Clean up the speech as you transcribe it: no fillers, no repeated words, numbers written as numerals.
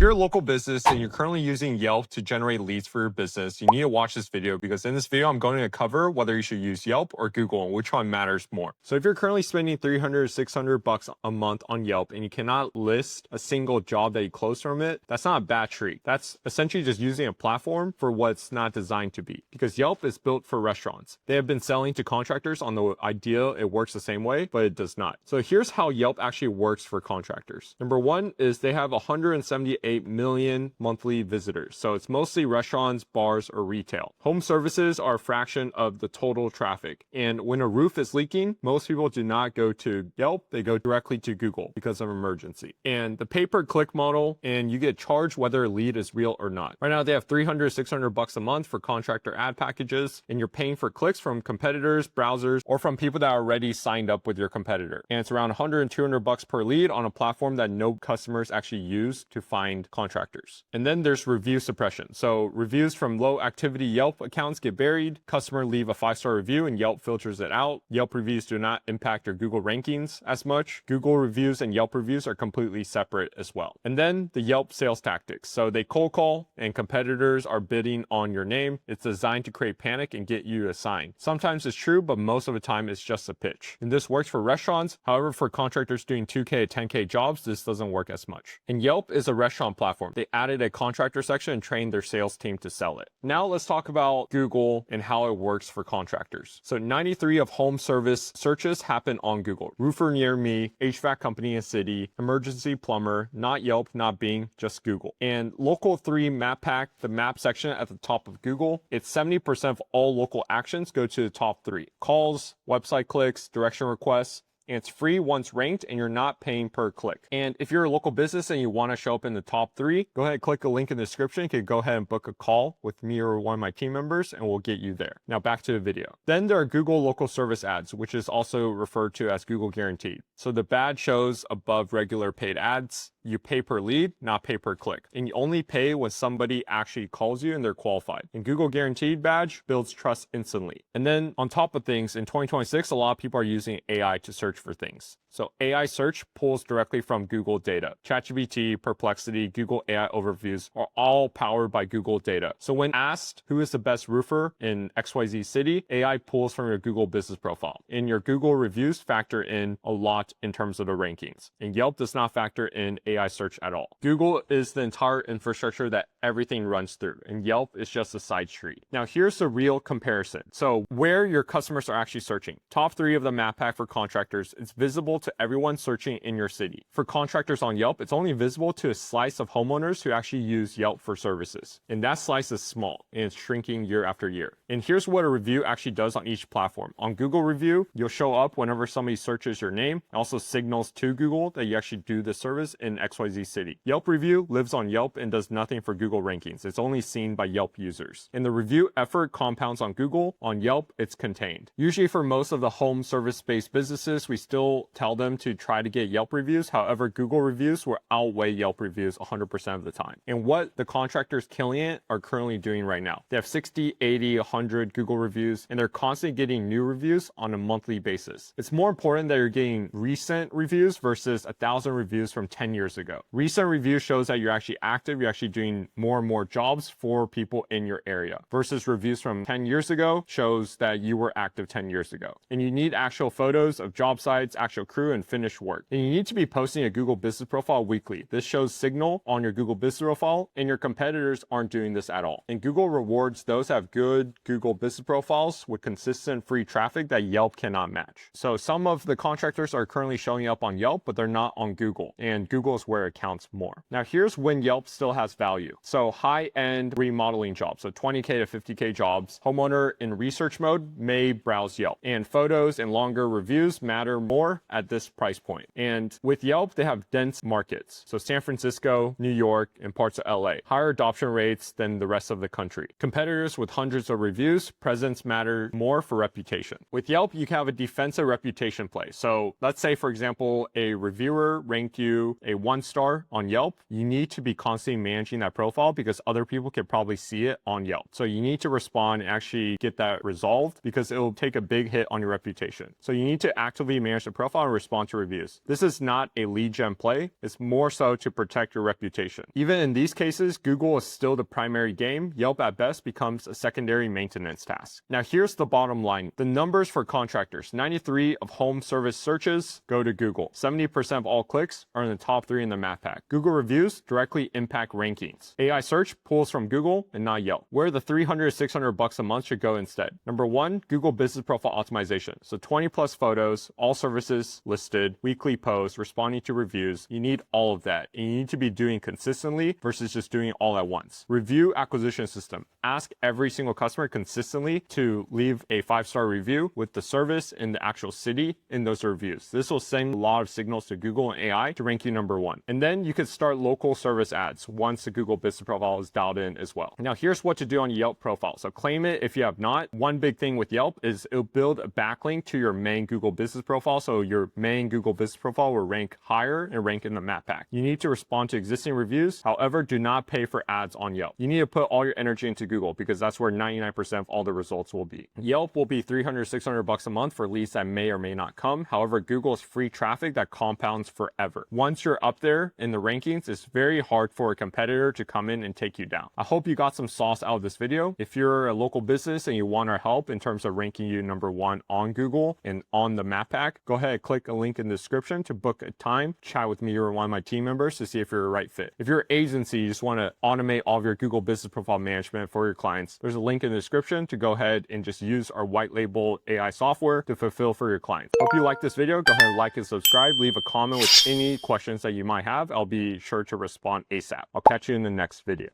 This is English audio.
you're a local business and you're currently using Yelp to generate leads for your business, you need to watch this video because in this video, I'm going to cover whether you should use Yelp or Google and which one matters more. So if you're currently spending $300, $600 a month on Yelp and you cannot list a single job that you close from it, that's not a bad treat. That's essentially just using a platform for what it's not designed to be, because Yelp is built for restaurants. They have been selling to contractors on the idea it works the same way, but it does not. So here's how Yelp actually works for contractors. Number one is they have 178 million monthly visitors. So it's mostly restaurants, bars, or retail. Home services are a fraction of the total traffic. And when a roof is leaking, most people do not go to Yelp. They go directly to Google because of emergency. And the pay-per-click model, and you get charged whether a lead is real or not. Right now, they have $300, $600 a month for contractor ad packages, and you're paying for clicks from competitors, browsers, or from people that are already signed up with your competitor. And it's around $100 and $200 per lead on a platform that no customers actually use to find contractors. And then there's review suppression. So reviews from low activity Yelp accounts get buried. Customer leave a 5-star review and Yelp filters it out. Yelp reviews do not impact your Google rankings as much. Google reviews and Yelp reviews are completely separate as well. And then the Yelp sales tactics. So they cold call and competitors are bidding on your name. It's designed to create panic and get you to sign. Sometimes it's true, but most of the time it's just a pitch. And this works for restaurants. However, for contractors doing 2K to 10K jobs, this doesn't work as much. And Yelp is a restaurant platform. They added a contractor section and trained their sales team to sell it. Now let's talk about Google and how it works for contractors. So 93 of home service searches happen on Google. Roofer near me, HVAC company in city, emergency plumber, not Yelp, not Bing, just Google. And local 3 map pack, the map section at the top of Google, it's 70% of all local actions go to the top 3. Calls, website clicks, direction requests. And it's free once ranked and you're not paying per click. And if you're a local business and you want to show up in the top 3, go ahead and click the link in the description. You can go ahead and book a call with me or one of my team members and we'll get you there. Now back to the video. Then there are Google local service ads, which is also referred to as Google Guaranteed. So the badge shows above regular paid ads. You pay per lead, not pay per click. And you only pay when somebody actually calls you and they're qualified. And Google Guaranteed badge builds trust instantly. And then on top of things, in 2026, a lot of people are using AI to search for things. So AI search pulls directly from Google data. ChatGPT, Perplexity, Google AI overviews are all powered by Google data. So when asked who is the best roofer in XYZ city, AI pulls from your Google business profile. And your Google reviews factor in a lot in terms of the rankings. And Yelp does not factor in AI search at all. Google is the entire infrastructure that everything runs through, and Yelp is just a side street. Now here's the real comparison. So where your customers are actually searching. Top 3 of the map pack for contractors, it's visible to everyone searching in your city. For contractors on Yelp, it's only visible to a slice of homeowners who actually use Yelp for services. And that slice is small and it's shrinking year after year. And here's what a review actually does on each platform. On Google Review, you'll show up whenever somebody searches your name. It also signals to Google that you actually do the service in XYZ city. Yelp Review lives on Yelp and does nothing for Google rankings. It's only seen by Yelp users. And the review effort compounds on Google. On Yelp, it's contained. Usually for most of the home service-based businesses, we still tell them to try to get Yelp reviews. However, Google reviews will outweigh Yelp reviews 100% of the time. And what the contractors killing it are currently doing right now. They have 60, 80, 100 Google reviews, and they're constantly getting new reviews on a monthly basis. It's more important that you're getting recent reviews versus 1,000 reviews from 10 years ago. Recent review shows that you're actually active, you're actually doing more and more jobs for people in your area, versus reviews from 10 years ago shows that you were active 10 years ago. And you need actual photos of job sites, actual crew, and finished work. And you need to be posting a Google business profile weekly. This shows signal on your Google business profile, and your competitors aren't doing this at all. And Google rewards those that have good Google business profiles with consistent free traffic that Yelp cannot match. So some of the contractors are currently showing up on Yelp, but they're not on Google, and Google is where it counts more. Now here's when Yelp still has value. So high-end remodeling jobs, so 20K to 50K jobs, homeowner in research mode may browse Yelp, and photos and longer reviews matter more at this price point. And with Yelp, they have dense markets. So San Francisco, New York, and parts of LA. Higher adoption rates than the rest of the country. Competitors with hundreds of reviews, presence matter more for reputation. With Yelp, you can have a defensive reputation play. So let's say, for example, a reviewer ranked you a 1 star on Yelp, you need to be constantly managing that profile because other people can probably see it on Yelp. So you need to respond and actually get that resolved because it will take a big hit on your reputation. So you need to actively manage the profile and respond to reviews. This is not a lead gen play. It's more so to protect your reputation. Even in these cases, Google is still the primary game. Yelp at best becomes a secondary maintenance task. Now here's the bottom line. The numbers for contractors: 93 of home service searches go to Google. 70% of all clicks are in the top 3 in the map pack. Google reviews directly impact rankings. AI search pulls from Google and not Yelp. Where the $300-600 a month should go instead. Number 1, Google Business Profile Optimization. So 20 plus photos, all services listed, weekly posts, responding to reviews. You need all of that. And you need to be doing consistently versus just doing it all at once. Review acquisition system. Ask every single customer consistently to leave a 5-star review with the service and the actual city in those reviews. This will send a lot of signals to Google and AI to rank you number 1. And then you could start local service ads once the Google Business Profile is dialed in as well. Now here's what to do on Yelp profile. So claim it if you have not. One big thing with Yelp is it'll build a backlink to your main Google Business Profile. So your main Google Business Profile will rank higher and rank in the map pack. You need to respond to existing reviews. However, do not pay for ads on Yelp. You need to put all your energy into Google because that's where 99% of all the results will be. Yelp will be $300-600 a month for leads that may or may not come. However, Google is free traffic that compounds forever. Once you're up there in the rankings, it's very hard for a competitor to come in and take you down. I hope you got some sauce out of this video. If you're a local business and you want our help in terms of ranking you number 1 on Google and on the map pack, go ahead and click a link in the description to book a time, chat with me or one of my team members to see if you're a right fit. If you're an agency, you just want to automate all of your Google Business Profile management for your clients, there's a link in the description to go ahead and just use our white label AI software to fulfill for your clients. Hope you like this video. Go ahead and like and subscribe. Leave a comment with any questions that you might have. I'll be sure to respond ASAP. I'll catch you in the next video.